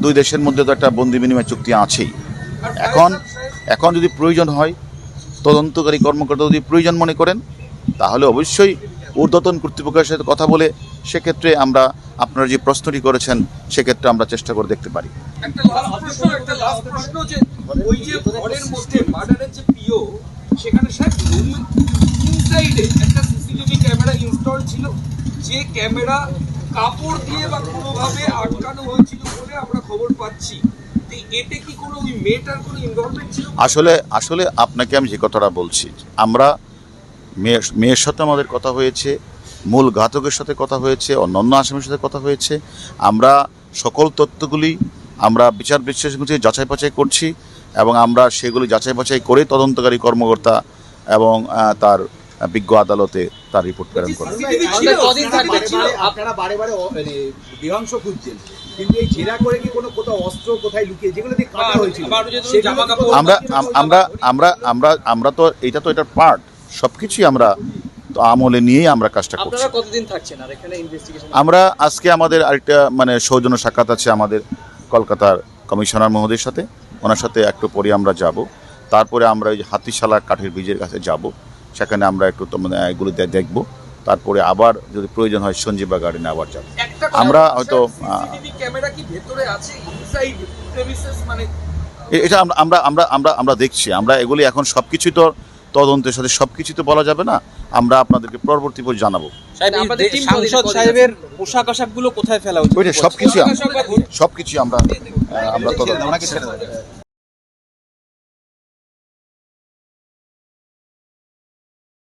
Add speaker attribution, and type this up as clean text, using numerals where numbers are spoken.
Speaker 1: দুই দেশের মধ্যে তো একটা বন্দি বিনিময় চুক্তি আছেই। এখন এখন যদি প্রয়োজন হয়, তদন্তকারী কর্মকর্তা যদি প্রয়োজন মনে করেন, তাহলে অবশ্যই ঊর্ধ্বতন কর্তৃপক্ষের সাথে কথা বলে সেক্ষেত্রে আমরা আপনারা যে প্রশ্নটি করেছেন সেক্ষেত্রে আমরা চেষ্টা করে দেখতে পারি।
Speaker 2: একটা লাস্ট প্রশ্ন যে ওই যে ঘরের মধ্যে মার্ডারের যে পিও, সেখানে সাহেব ইনসাইডে একটা সিসিটিভি ক্যামেরা ইনস্টল ছিল, যে ক্যামেরা কাপড় দিয়ে বা কোনোভাবে আটকানো হয়েছিল বলে আমরা খবর পাচ্ছি। এতে কি কোনো ওই মেয়েটার কোনো ইনভলভমেন্ট ছিল?
Speaker 1: আসলে আপনাকে আমি যে কথাটা বলছি, আমরা মেয়ের সাথে আমাদের কথা হয়েছে, মূল ঘাতকের সাথে কথা হয়েছে, অন্যান্য আসামির সাথে কথা হয়েছে। আমরা সকল তথ্যগুলি আমরা বিচার বিশ্লেষণ যাচাই বাছাই করছি এবং আমরা সেগুলি যাচাই বাছাই করে তদন্তকারী কর্মকর্তা এবং তার বিজ্ঞ আদালতে তার রিপোর্ট প্রেরণ করবেন।
Speaker 3: আপনারা বারে বারে বিধ্বংস খুঁজছেন, কিন্তু এই জেরা করে কি কোনো কোথাও অস্ত্র কোথায় লুকিয়ে যেগুলো দিয়ে কাটা হয়েছিল
Speaker 1: আমরা তো এটা তো এটার পার্ট, সবকিছুই আমরা তো আমলে নিয়েই আমরা কাজটা করছি।
Speaker 4: আপনারা কতদিন থাকছেন আর এখানে ইনভেস্টিগেশন?
Speaker 1: আমরা আজকে আমাদের আরেকটা সৌজন্য সাক্ষাৎ আছে আমাদের কলকাতার কমিশনার মহোদয়ের সাথে, ওনার সাথে একটু পরে আমরা যাব। তারপরে আমরা ওই হাতিশালা কাঠের ব্রিজের কাছে যাব, সেখানে আমরা একটু এগুলো দেখব। তারপরে আবার যদি প্রয়োজন হয় সঞ্জীবা গার্ডেনে আবার যাব। আমরা হয়তো
Speaker 2: ক্যামেরা কি ভেতরে আছে ইনসাইড প্রেমিসেস, মানে
Speaker 1: এটা আমরা আমরা আমরা আমরা দেখছি। আমরা এগুলি এখন সবকিছুই তো তদন্তের সাথে সবকিছু তো বলা যাবে না, আমরা আপনাদেরকে পরবর্তী পর জানাবো।
Speaker 4: সাংসদ সাহেবের পোশাক আশাকগুলো কোথায় ফেলা উচিত?
Speaker 1: সবকিছু আমরা তদন্ত